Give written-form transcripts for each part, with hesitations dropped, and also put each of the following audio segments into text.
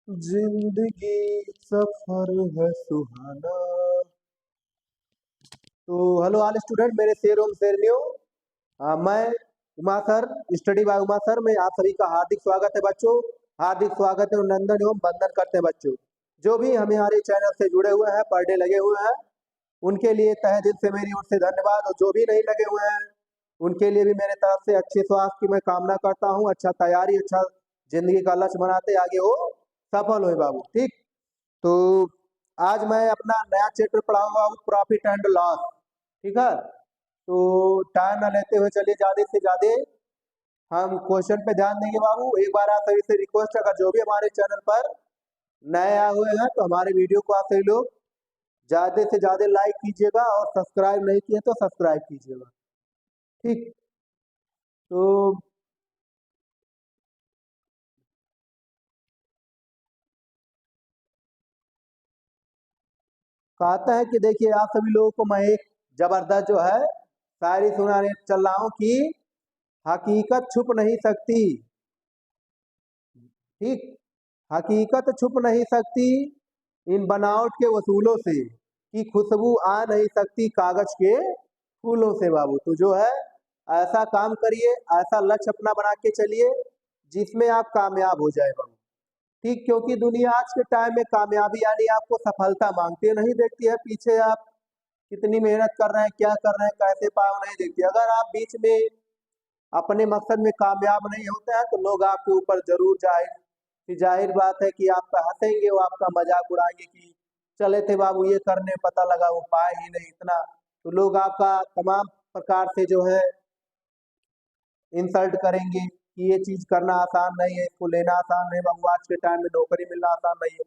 जिंदगी सफर है सुहाना। तो हेलो ऑल स्टूडेंट, मेरे शेर ओम शेरनियो। मैं Uma sir, study bye Uma sir में आप सभी का हार्दिक स्वागत है बच्चों। हार्दिक स्वागत है, नंदन एवं वंदन करते हैं बच्चों। जो भी हमारे चैनल से जुड़े हुए हैं, पर डे लगे हुए हैं, उनके लिए तहे दिल से मेरी ओर से धन्यवाद। और जो भी नहीं लगे हुए हैं, उनके लिए भी मेरे तरफ से अच्छे स्वास्थ्य की मैं कामना करता हूँ। अच्छा तैयारी, अच्छा जिंदगी का लक्ष्य बनाते आगे हो, सफल हो बाबू। ठीक, तो आज मैं अपना नया चैप्टर पढ़ाऊंगा, प्रॉफिट एंड लॉस। ठीक है, तो टाइम न लेते हुए चलिए ज्यादा से ज्यादा हम क्वेश्चन पे ध्यान देंगे बाबू। एक बार आप सभी से रिक्वेस्ट, अगर जो भी हमारे चैनल पर नए आए हुए हैं तो हमारे वीडियो को आप सभी लोग ज्यादा से ज्यादा लाइक कीजिएगा, और सब्सक्राइब नहीं किए तो सब्सक्राइब कीजिएगा। ठीक, तो कहता है कि देखिए आप सभी लोगों को मैं एक जबरदस्त जो है शायरी सुनाने चल रहा हूँ कि हकीकत छुप नहीं सकती। ठीक, हकीकत छुप नहीं सकती इन बनावट के वसूलों से, कि खुशबू आ नहीं सकती कागज के फूलों से बाबू। तो जो है ऐसा काम करिए, ऐसा लक्ष्य अपना बना के चलिए जिसमें आप कामयाब हो जाए बाबू। ठीक, क्योंकि दुनिया आज के टाइम में कामयाबी यानी आपको सफलता मांगती है, नहीं देखती है पीछे आप कितनी मेहनत कर रहे हैं, क्या कर रहे हैं, कैसे पाओ, नहीं देखती। अगर आप बीच में अपने मकसद में कामयाब नहीं होते हैं तो लोग आपके ऊपर जरूर जाहिर बात है कि आपका हंसेंगे, वो आपका मजाक उड़ाएंगे कि चले थे बाबू ये करने, पता लगा वो पाए ही नहीं इतना। तो लोग आपका तमाम प्रकार से जो है इंसल्ट करेंगे कि ये चीज करना आसान नहीं है, इसको लेना आसान नहीं बाबू, आज के टाइम में नौकरी मिलना आसान नहीं है।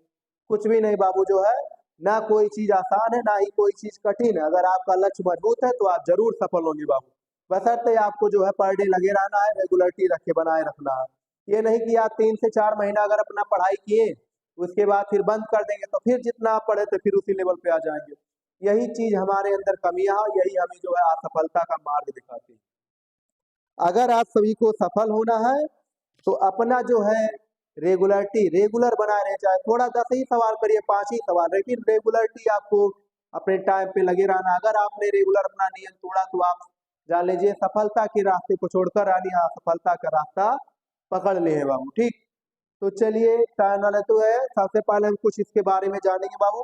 कुछ भी नहीं बाबू, जो है ना कोई चीज आसान है, ना ही कोई चीज कठिन है। अगर आपका लक्ष्य मजबूत है तो आप जरूर सफल होंगे बाबू। बशर्ते आपको जो है पर डे लगे रहना है, रेगुलरिटी रखे बनाए रखना है। ये नहीं कि आप 3 से 4 महीना अगर अपना पढ़ाई किए उसके बाद फिर बंद कर देंगे तो फिर जितना आप पढ़े थे फिर उसी लेवल पे आ जाएंगे। यही चीज हमारे अंदर कमियां है, यही हमें जो है असफलता का मार्ग दिखाती है। अगर आप सभी को सफल होना है तो अपना जो है रेगुलरिटी रेगुलर बनाए रहे, चाहे थोड़ा 10 ही सवाल करिए, 5 ही सवाल, लेकिन रेगुलरिटी आपको अपने टाइम पे लगे रहना। अगर आपने रेगुलर अपना नियम तोड़ा तो आप जान लीजिए सफलता के रास्ते को छोड़कर यानी असफलता का रास्ता पकड़ लिए बाबू। ठीक, तो चलिए टाइम न लेते हुए सबसे पहले हम कुछ इसके बारे में जानेंगे बाबू।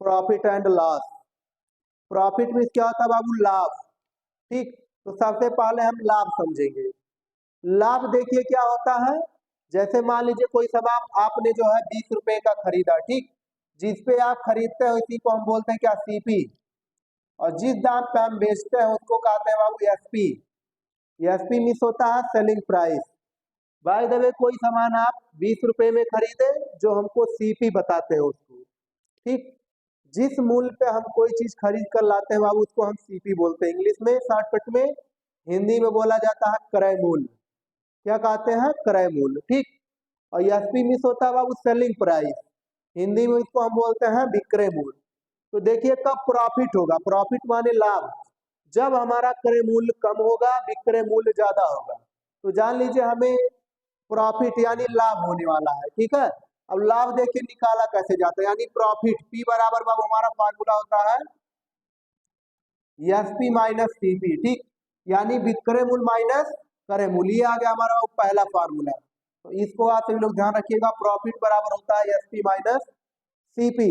Profit and loss. प्रॉफिट में क्या होता है बाबू? लाभ। ठीक, तो सबसे पहले हम लाभ समझेंगे। लाभ देखिए क्या होता है। जैसे मान लीजिए कोई सामान आपने जो है 20 रुपए का खरीदा, ठीक, जिस पे आप खरीदते हैं उसी को हम बोलते हैं क्या? सीपी। और जिस दाम पे हम बेचते हैं उसको कहते हैं बाबू एसपी। एसपी मीन्स होता है selling price. By the way कोई सामान आप 20 रुपए में खरीदे, जो हमको सीपी बताते हैं उसको। ठीक, जिस मूल्य पे हम कोई चीज खरीद कर लाते हैं बाबू उसको हम सीपी बोलते हैं। इंग्लिश में शॉर्टकट में, हिंदी में बोला जाता है क्रय मूल्य। क्या कहते हैं? क्रय मूल्य। ठीक, और एसपी मिस होता है बाबू सेलिंग प्राइस, हिंदी में इसको हम बोलते हैं विक्रय मूल्य। तो देखिए कब प्रॉफिट होगा? प्रॉफिट माने लाभ, जब हमारा क्रय मूल्य कम होगा, विक्रय मूल्य ज्यादा होगा। तो जान लीजिए हमें प्रॉफिट यानी लाभ होने वाला है। ठीक है, अब लाभ देखिए निकाला कैसे जाता है, यानी प्रॉफिट पी बराबर बाबू हमारा फार्मूला होता है एसपी माइनस सीपी। ठीक, यानी विक्रय मूल्य माइनस क्रय मूल्य, ये आ गया हमारा वो पहला फार्मूला। तो इसको आप सभी लोग ध्यान रखिएगा, प्रॉफिट बराबर होता है एसपी माइनस सीपी।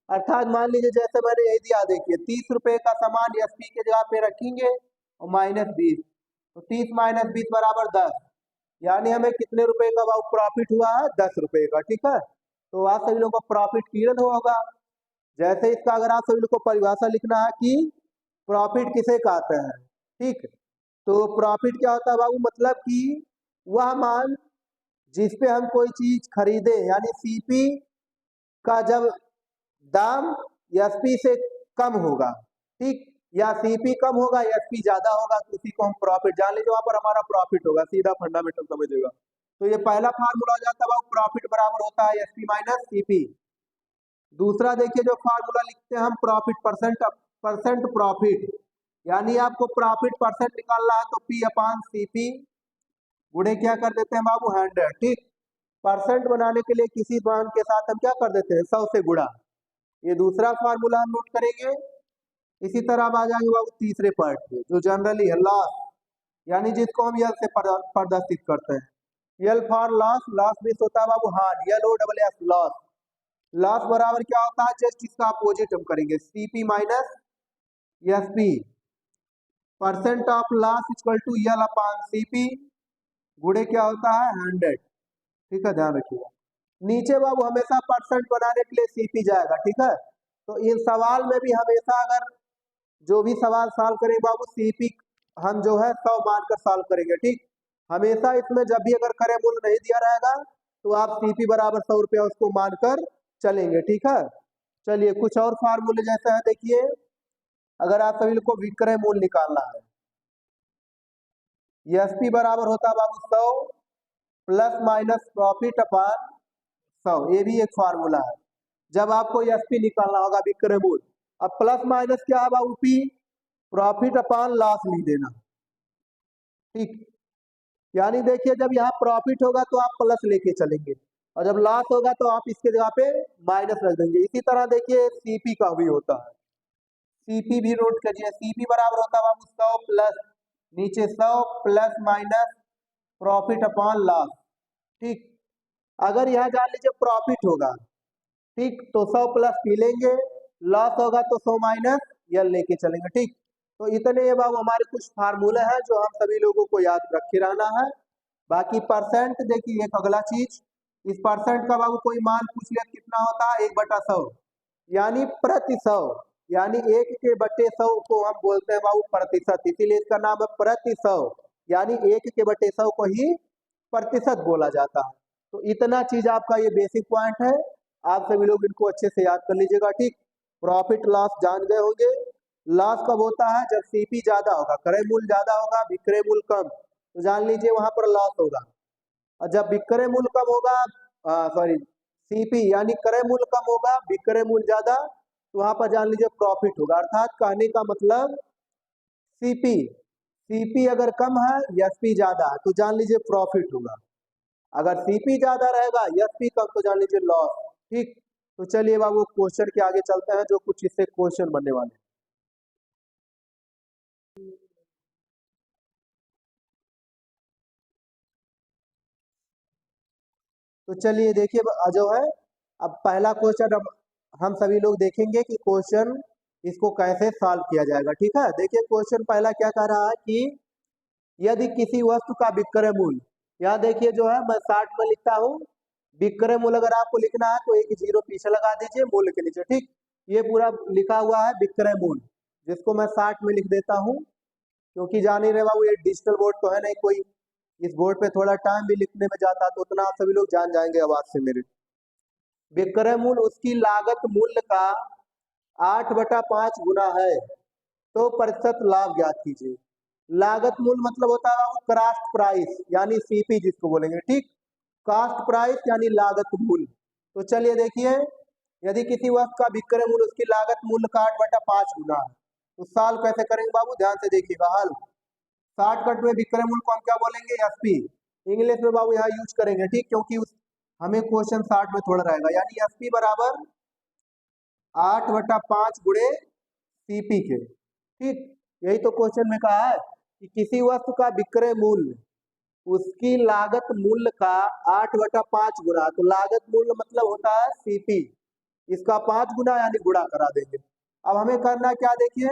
अर्थात मान लीजिए जैसे मैंने यही दिया, देखिए 30 रुपए का सामान एसपी के जगह पे रखेंगे और -20, तो 30 - 20 बराबर 10, यानी हमें कितने रुपए का प्रॉफिट हुआ है? 10 रुपए का। ठीक है, तो आप सभी लोग को प्रॉफिट क्लियर होगा। जैसे इसका अगर आप सभी लोग को परिभाषा लिखना है कि प्रॉफिट किसे कहते हैं। ठीक, तो प्रॉफिट क्या होता है बाबू? मतलब कि वह मान जिस पे हम कोई चीज खरीदे, यानी सीपी का जब दाम एसपी से कम होगा, ठीक, या सीपी कम होगा एसपी ज्यादा होगा, तो उसी को हम प्रॉफिट जान लीजिए, वहां पर हमारा प्रॉफिट होगा। सीधा फंडामेंटल समझिएगा। तो ये पहला फार्मूला हो जाता है बाबू, प्रॉफिट बराबर होता है एसपी माइनस सीपी। दूसरा देखिए जो फार्मूला लिखते हैं हम, प्रॉफिट परसेंट, परसेंट प्रॉफिट, यानी आपको प्रॉफिट परसेंट निकालना है तो पी अपान सीपी गुणे क्या कर देते हैं बाबू? 100। ठीक, परसेंट बनाने के लिए किसी मान के साथ हम क्या कर देते हैं, 100 से गुणा। ये दूसरा फार्मूला हम नोट करेंगे। इसी तरह अब आ जाएंगे बाबू तीसरे पार्ट पे, जो जनरली है लॉस, यानी जिसको हम यल से प्रदर्शित करते हैं। L for loss, loss means होता है बाबू हार, L O double S loss. Loss बराबर क्या होता है, जस्ट इसका अपोजिट हम करेंगे, CP minus SP. Percent of loss equal to L upon CP, गुणे क्या होता है 100। ठीक है, ध्यान रखिएगा। नीचे बाबू हमेशा परसेंट बनाने के लिए सीपी जाएगा। ठीक है, तो इन सवाल में भी हमेशा अगर जो भी सवाल सॉल्व करेंगे बाबू सीपी हम जो है 100 मानकर सॉल्व करेंगे। ठीक, हमेशा इसमें जब भी अगर करे मूल्य नहीं दिया रहेगा तो आप सीपी बराबर 100 रुपया उसको मानकर चलेंगे। ठीक है, चलिए कुछ और फार्मूले जैसा है, देखिए अगर आप सभी लोग को विक्रय मूल्य निकालना है, एसपी बराबर होता है बाबू 100 प्लस माइनस प्रॉफिट अपॉन 100, ये भी एक फार्मूला है जब आपको एसपी निकालना होगा विक्रय मूल्य। अब प्लस माइनस क्या है बाबू, पी, प्रॉफिट अपॉन लॉस लिख देना। ठीक, यानी देखिए जब यहाँ प्रॉफिट होगा तो आप प्लस लेके चलेंगे और जब लॉस होगा तो आप इसके जगह पे माइनस रख देंगे। इसी तरह देखिए सीपी का भी होता है, सीपी भी नोट करिए, सीपी बराबर होता है बाबू 100 प्लस नीचे 100 plus minus profit upon loss. ठीक, अगर यहाँ जान लीजिए प्रॉफिट होगा, ठीक, तो 100 प्लस पी लेंगे, लॉस होगा तो 100 माइनस यल लेके चलेंगे। ठीक, तो इतने ये बाबू हमारे कुछ फार्मूले हैं जो हम सभी लोगों को याद रखे रहना है। बाकी परसेंट देखिए एक अगला चीज, इस परसेंट का बाबू कोई मान पूछ लिया कितना होता है 1/100, यानी प्रति 100, यानी 1 के बटे 100 को हम बोलते हैं बाबू प्रतिशत, इसीलिए इसका नाम है प्रति 100, यानी 1 के बटे 100 को ही प्रतिशत बोला जाता है। तो इतना चीज आपका ये बेसिक पॉइंट है, आप सभी लोग इनको अच्छे से याद कर लीजिएगा। ठीक, प्रॉफिट लॉस जान गए होंगे। लॉस कब होता है, जब सीपी ज्यादा होगा, क्रय मूल्य ज्यादा होगा, विक्रय मूल्य कम, तो जान लीजिए वहां पर लॉस होगा। और जब विक्रय मूल्य कम होगा, सॉरी सीपी यानी क्रय मूल्य कम होगा, विक्रय मूल्य ज्यादा, तो वहां पर जान लीजिए प्रॉफिट होगा। अर्थात कहने का मतलब सीपी, सीपी अगर कम है एसपी ज्यादा है तो जान लीजिए प्रॉफिट होगा, अगर सीपी ज्यादा रहेगा एसपी कम तो जान लीजिए लॉस। ठीक, तो चलिए बाबू क्वेश्चन के आगे चलते हैं, जो कुछ इससे क्वेश्चन बनने वाले। तो चलिए देखिए जो है, अब पहला क्वेश्चन अब हम सभी लोग देखेंगे कि क्वेश्चन इसको कैसे सॉल्व किया जाएगा। ठीक है, देखिए क्वेश्चन पहला क्या कह रहा है कि यदि किसी वस्तु का विक्रय मूल्य, यहाँ देखिए जो है मैं 60 में लिखता हूँ, विक्रय मूल्य अगर आपको लिखना है तो एक जीरो पीछे लगा दीजिए मूल्य के नीचे। ठीक, ये पूरा लिखा हुआ है विक्रय मूल्य, जिसको मैं 60 में लिख देता हूँ, क्योंकि जान ही रहे बाबू ये डिजिटल बोर्ड तो है नहीं कोई, इस बोर्ड पे थोड़ा टाइम भी लिखने में जाता, तो उतना आप सभी लोग जान जाएंगे आवाज से मेरे। विक्रय मूल्य उसकी लागत मूल्य का 8/5 गुना है तो प्रतिशत लाभ ज्ञात कीजिए। लागत मूल्य मतलब होता है कॉस्ट प्राइस, यानी सीपी जिसको बोलेंगे। ठीक, कॉस्ट प्राइस यानी लागत मूल्य। तो चलिए देखिए, यदि किसी वस्तु का विक्रय मूल्य उसकी लागत मूल्य का 8/5 गुना है तो साल कैसे करेंगे बाबू, ध्यान से देखिएगा हल। 60 में विक्रय मूल्य को हम क्या बोलेंगे, एसपी, इंग्लिश में बाबू यहाँ यूज करेंगे। ठीक, क्योंकि हमें क्वेश्चन 60 में थोड़ा रहेगा, यानी एसपी बराबर 8/5 गुणे सीपी के। ठीक, यही तो क्वेश्चन में कहा है कि किसी वस्तु का विक्रय मूल्य उसकी लागत मूल्य का 8/5 गुना, तो लागत मूल्य मतलब होता है सीपी, इसका 5 गुना यानी गुणा करा देंगे। अब हमें करना क्या, देखिए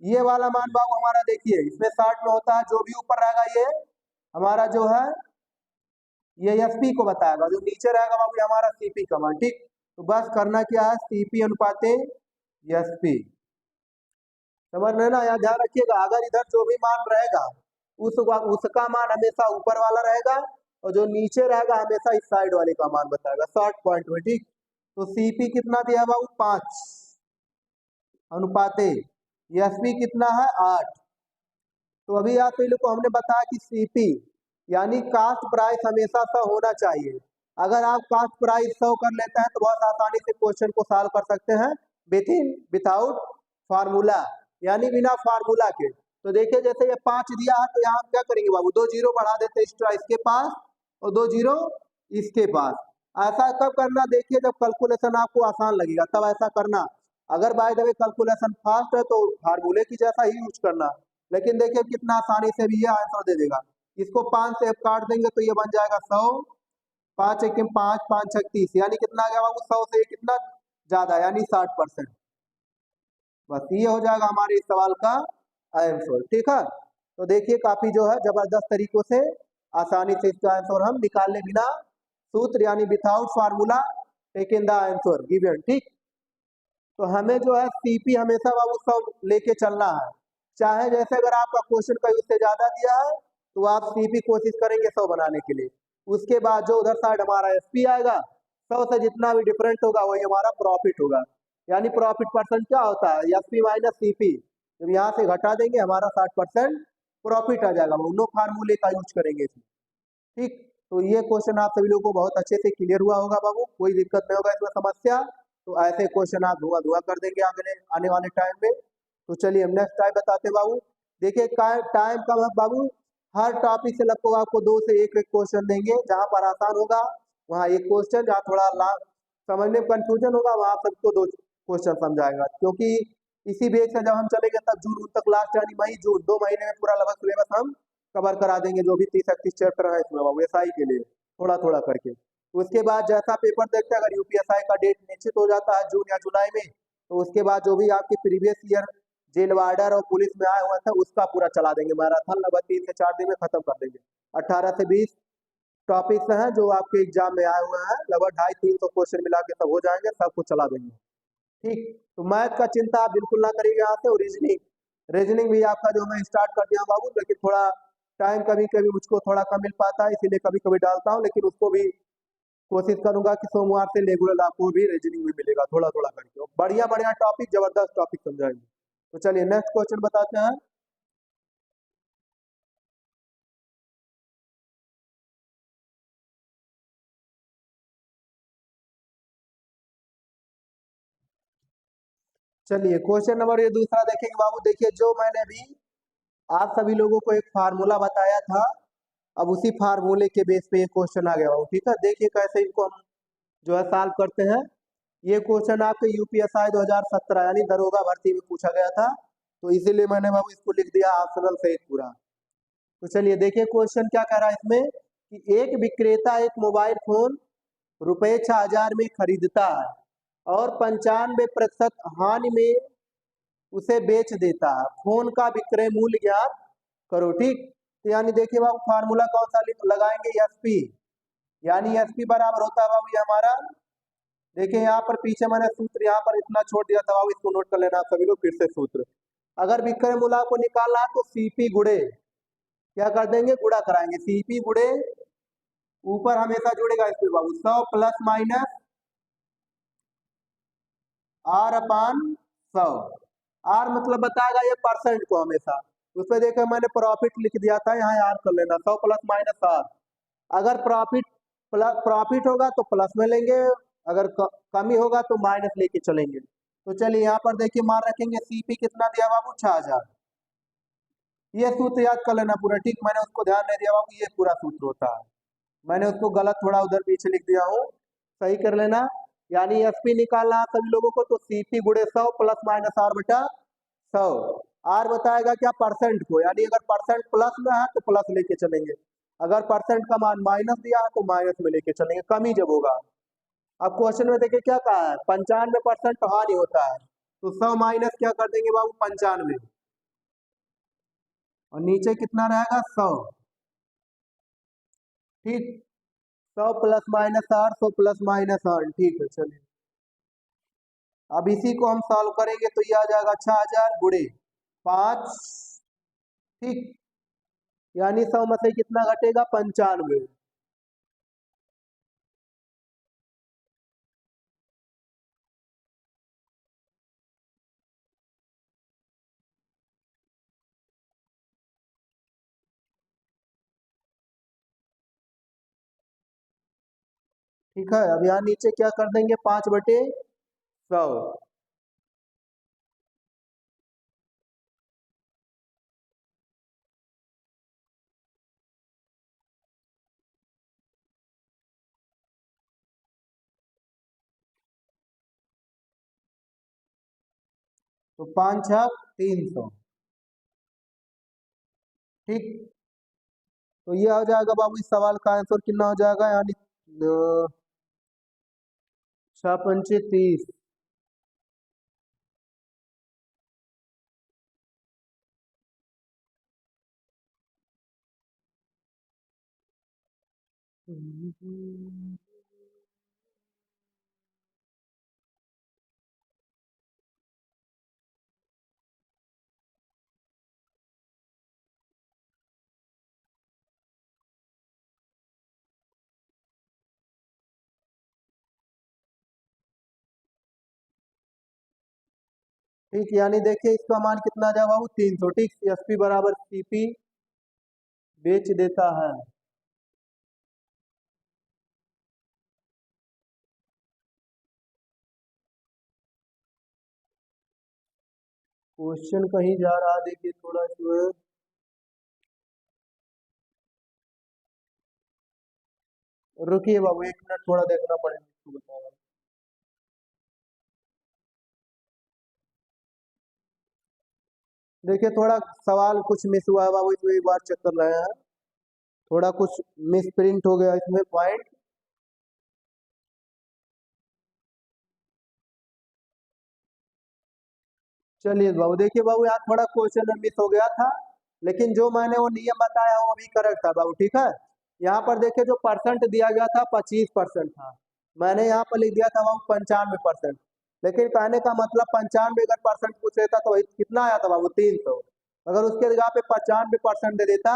ये वाला मान बाबू हमारा देखिए इसमें 60 में होता है, जो भी ऊपर रहेगा ये हमारा जो है ये एसपी को बताएगा, जो नीचे रहेगा बाबू हमारा सीपी का मान। ठीक, तो बस करना क्या है, सीपी अनुपाते एसपी, समझ रहे ना, यहाँ ध्यान रखिएगा अगर इधर जो भी मान रहेगा उसका मान हमेशा ऊपर वाला रहेगा और जो नीचे रहेगा हमेशा इस साइड वाले का मान बताएगा शॉर्ट पॉइंट में। ठीक, तो सीपी कितना दिया बाबू 5 अनुपाते एसपी कितना है 8। तो अभी आप लोग को हमने बताया कि सीपी यानी कास्ट प्राइस हमेशा 100 होना चाहिए। अगर आप कास्ट प्राइस 100 कर लेते हैं तो बहुत आसानी से क्वेश्चन को सॉल्व कर सकते हैं विदाउट फार्मूला, यानी बिना फार्मूला के। तो देखिए जैसे ये 5 दिया है तो यहाँ हम क्या करेंगे बाबू, 2 जीरो बढ़ा देते एक्स्ट्रा इसके पास और 2 जीरो इसके पास। ऐसा कब करना, देखिए जब कैलकुलेशन आपको आसान लगेगा तब ऐसा करना। अगर by the way calculation fast है तो फार्मूले की जैसा ही यूज करना। लेकिन देखिए कितना आसानी से भी ये आंसर दे देगा। इसको 5 से काट देंगे तो ये बन जाएगा 100, 5 एक 5, 5 छक 30, यानी कितना आ गया बाबू, 100 से ये कितना ज्यादा, यानी 60%। बस ये हो जाएगा हमारे इस सवाल का आंसर। ठीक है, तो देखिए काफी जो है जबरदस्त तरीकों से आसानी से इसका आंसर हम निकालने बिना सूत्र यानी without formula taking the answer given. ठीक, तो हमें जो है सीपी हमेशा बाबू सब लेके चलना है। चाहे जैसे अगर आपका क्वेश्चन का उससे ज्यादा दिया है तो आप सीपी कोशिश करेंगे 100 बनाने के लिए। उसके बाद जो उधर साइड हमारा एसपी आएगा, 100 से जितना भी डिफरेंट होगा वही हमारा प्रॉफिट होगा। यानी प्रॉफिट परसेंट क्या होता है, एसपी माइनस सीपी। जब यहाँ से घटा देंगे हमारा 60% प्रॉफिट आ जाएगा। वो नो फार्मूले का यूज करेंगे इसमें। ठीक, तो ये क्वेश्चन आप सभी लोगों को बहुत अच्छे से क्लियर हुआ होगा बाबू, कोई दिक्कत नहीं होगा इसमें समस्या। तो ऐसे क्वेश्चन आप धुआं धुआं कर देंगे आगे आने वाले टाइम में। तो चलिए हम नेक्स्ट टाइम बताते हैं बाबू। देखिए टाइम का बाबू हर टॉपिक से लगभग आपको 2 से 1 क्वेश्चन देंगे। जहां पर आसान होगा वहां एक क्वेश्चन, जहाँ थोड़ा समझने में कंफ्यूजन होगा वहां सबको 2 क्वेश्चन समझाएगा। क्योंकि इसी बेस से जब हम चलेंगे तब जून तक लास्ट यानी मई जून 2 महीने में पूरा लगभग सिलेबस हम कवर करा देंगे, जो भी 30-31 चैप्टर है इसमें बाबू एसआई के लिए, थोड़ा थोड़ा करके। उसके बाद जैसा पेपर देखते हैं, अगर यूपीएसआई का डेट निश्चित हो जाता है जून या जुलाई में, तो उसके बाद जो भी आपके प्रीवियस ईयर जेल वार्डर और पुलिस में आए हुए थे उसका पूरा चला देंगे मैराथन, लगभग 3 से 4 दिन में खत्म कर देंगे। 18 से 20 टॉपिक्स हैं जो आपके एग्जाम में आए हुए हैं, लगभग 250-300 क्वेश्चन मिला के सब हो जाएंगे, सबको चला देंगे। ठीक, तो मैथ का चिंता आप बिल्कुल ना करिए यहाँ से। और रीजनिंग रीजनिंग भी आपका जो मैं स्टार्ट कर दिया बाबू, लेकिन थोड़ा टाइम कभी कभी मुझको थोड़ा कम मिल पाता है, इसीलिए कभी कभी डालता हूँ। लेकिन उसको भी कोशिश करूंगा कि सोमवार से रेगुलर आपको भी रीजनिंग भी मिलेगा थोड़ा थोड़ा करके। और बढ़िया बढ़िया टॉपिक, जबरदस्त टॉपिक समझाएंगे। तो चलिए नेक्स्ट क्वेश्चन बताते हैं। चलिए क्वेश्चन नंबर ये दूसरा देखेंगे बाबू। देखिए जो मैंने अभी आप सभी लोगों को एक फार्मूला बताया था, अब उसी फार्मूले के बेस पे ये क्वेश्चन आ गया बाबू। ठीक है, देखिए कैसे इनको हम जो है सॉल्व करते हैं। ये क्वेश्चन आपके यूपीएसआई 2017 यानी दरोगा भर्ती में पूछा गया था, तो इसीलिए मैंने बाबू इसको लिख दिया ऑप्शनल से एक पूरा। तो चलिए देखिए क्वेश्चन क्या कह रहा है इसमें, कि एक विक्रेता एक मोबाइल फोन रुपए 6000 में खरीदता है और 95% हानि में उसे बेच देता है। फोन का विक्रय मूल्य ज्ञात करो। ठीक, तो यानी देखिए बाबू फार्मूला कौन सा लगाएंगे, एसपी। यानी एसपी बराबर होता है बाबू ये हमारा, देखिए यहाँ पर पीछे मैंने सूत्र यहाँ पर इतना छोड़ दिया था बाबू, इसको नोट कर लेना आप सभी लोग फिर से सूत्र। अगर विक्रय मूल्य को निकालना है तो सीपी गुड़े क्या कर देंगे, गुड़ा कराएंगे। सीपी गुड़े ऊपर हमेशा जुड़ेगा इसमें बाबू 100 plus minus R upon 100। R मतलब बताएगा ये परसेंट को हमेशा। उसमें देखो मैंने प्रॉफिट लिख दिया था, यहाँ आर कर लेना 100 प्लस माइनस आर। अगर प्रॉफिट होगा तो प्लस में लेंगे, अगर कमी होगा तो माइनस लेके चलेंगे। तो चलिए यहाँ पर देखिए मान रखेंगे सीपी कितना दिया बाबू, 6000। ये सूत्र याद कर लेना पूरा। ठीक, मैंने उसको ध्यान नहीं दिया बाबू, ये पूरा सूत्र होता है। मैंने उसको गलत थोड़ा उधर पीछे लिख दिया हूँ, सही कर लेना। यानी एसपी निकालना है सभी लोगों को, तो सीपी गुड़े 100 प्लस माइनस आर बटा 100। आर बताएगा क्या, परसेंट को, यानी अगर परसेंट प्लस में है तो प्लस लेके चलेंगे, अगर परसेंट का मान माइनस दिया है तो माइनस में लेके चलेंगे, कमी जब होगा। अब क्वेश्चन में देखिए क्या कहा है, 95% हानि होता है, तो 100 माइनस क्या कर देंगे बाबू 95, और नीचे कितना रहेगा 100। ठीक, 100 plus minus R, 100 plus minus R. ठीक है चलिए, अब इसी को हम सॉल्व करेंगे तो ये आ जाएगा 6000 गुड़े 5। ठीक, यानी 100 में से कितना घटेगा, 95। ठीक है, अब यहाँ नीचे क्या कर देंगे, 5/100। तो 5 छक 300। ठीक, तो ये हो जाएगा बाबू इस सवाल का आंसर कितना हो जाएगा, यानी 6 पंचे 30। ठीक, यानी देखिए इसका मान कितना आ जाएगा बाबू 300। ठीक, एसपी बराबर सीपी बेच देता है। क्वेश्चन कहीं जा रहा, देखिए थोड़ा जो है, रुकिए बाबू 1 मिनट, थोड़ा देखना पड़ेगा इसको, बताओ। देखिए थोड़ा सवाल कुछ मिस हुआ है बाबू, इसमें एक बार चेक कर रहे हैं। थोड़ा कुछ मिस प्रिंट हो गया इसमें पॉइंट। चलिए बाबू, देखिए बाबू यहाँ थोड़ा क्वेश्चन में मिस हो गया था, लेकिन जो मैंने वो नियम बताया वो अभी करेक्ट था बाबू। ठीक है, यहाँ पर देखिए जो परसेंट दिया गया था 25% था, मैंने यहाँ पर लिख दिया था बाबू 95%। लेकिन कहने का मतलब 95 अगर परसेंट पूछ लेता तो वही कितना आया था बाबू 300। अगर उसके जगह पे 95% दे देता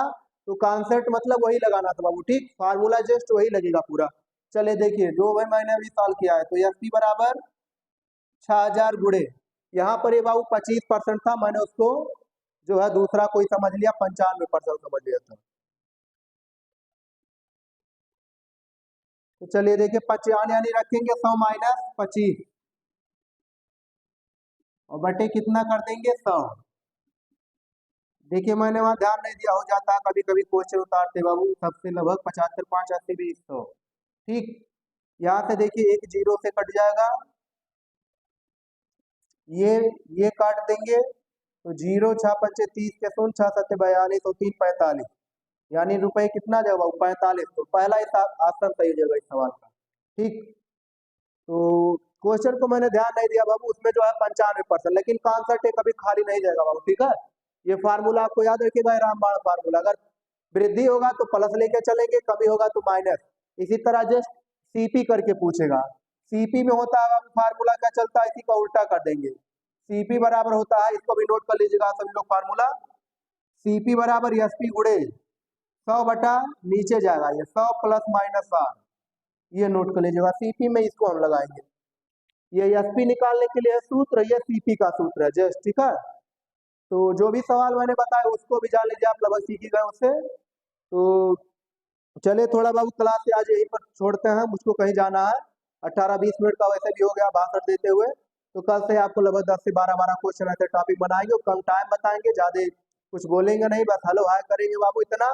तो कॉन्सेप्ट मतलब वही लगाना था बाबू। ठीक, फार्मूला जस्ट वही लगेगा पूरा। चलिए देखिए जो भाई मैंने अभी सॉल्व किया है, तो एस पी बराबर 6000 गुड़े, यहाँ पर ये बाबू 25% था, मैंने उसको जो है दूसरा कोई समझ लिया, 95% समझ लिया था। तो चलिए देखिए 55 यानी रखेंगे 100 माइनस 25 और बटे कितना कर देंगे 100। देखिए मैंने वहां ध्यान नहीं दिया, हो जाता है कभी कभी क्वेश्चन उतारते बाबू, सबसे लगभग 75 5 80 20 100। ठीक, यहाँ से देखिए एक जीरो से कट जाएगा, ये ये काट देंगे, तो जीरो 6 पंचे 30 के 6 7 42 और 3 45, यानी रुपए कितना जाएगा बाबू 45। तो पहला हिसाब आंसर सही जगह इस सवाल का। ठीक, तो क्वेश्चन को मैंने ध्यान नहीं दिया बाबू, उसमें जो है 95%, लेकिन कॉन्सेप्ट कभी खाली नहीं जाएगा बाबू। ठीक है, ये फार्मूला आपको याद रखिएगा, रामबाण फार्मूला। अगर वृद्धि होगा तो प्लस लेके चलेंगे, कमी होगा तो माइनस। इसी तरह जस्ट सीपी करके पूछेगा, सीपी में होता है फार्मूला क्या चलता है, इसी का उल्टा कर देंगे। सीपी बराबर होता है, इसको भी नोट कर लीजिएगा सभी लोग, फार्मूला सीपी बराबर एसपी गुड़े 100 बटा नीचे जाएगा ये 100 प्लस माइनस 60, ये नोट कर लीजिएगा। सीपी में इसको हम लगाएंगे, ये एसपी निकालने के लिए सूत्र, ये सीपी का सूत्र है जस्ट। ठीक है, तो जो भी सवाल मैंने बताया उसको भी जान लीजिए, आप लगभग सीख ही गए उससे। तो चलिए थोड़ा बाबू क्लास से आज यहीं पर छोड़ते हैं, मुझको कहीं जाना है। 18-20 मिनट का वैसे भी हो गया भाषण देते हुए, तो कल से आपको लगभग 10 से 12 क्वेश्चन ऐसे टॉपिक बनाएंगे और कम टाइम बताएंगे, ज्यादा कुछ बोलेंगे नहीं, बस हेलो हाय करेंगे बाबू इतना।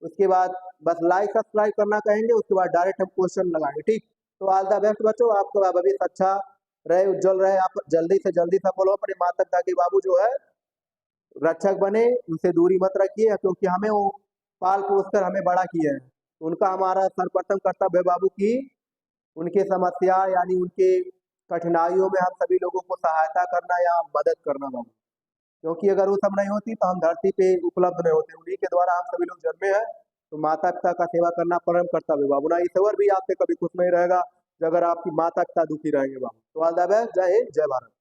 उसके बाद बस लाइक सब्सक्राइब करना कहेंगे, उसके बाद डायरेक्ट हम क्वेश्चन लगाएंगे। ठीक, तो ऑल द बेस्ट बच्चों, आपका भविष्य अच्छा रहे, उज्जवल रहे, आप जल्दी से जल्दी सफल हो, अपने माता पिता के बाबू जो है रक्षक बने, उनसे दूरी मत रखिए, क्योंकि हमें वो पाल पोस कर हमें बड़ा किया है। उनका हमारा सर्वप्रथम कर्तव्य है बाबू की उनके समस्या यानी उनके कठिनाइयों में हम सभी लोगों को सहायता करना या मदद करना बाबू, क्योंकि अगर वो सब नहीं होती तो हम धरती पे उपलब्ध नहीं होते, उन्हीं के द्वारा हम सभी लोग जन्मे हैं। तो माता पिता का सेवा करना परम कर्तव्य बाबू ना, ईश्वर भी आपसे कभी खुश नहीं रहेगा अगर आपकी माता पिता दुखी रहेंगे बाबू। तो ऑल द बेस्ट, जय हिंद जय भारत।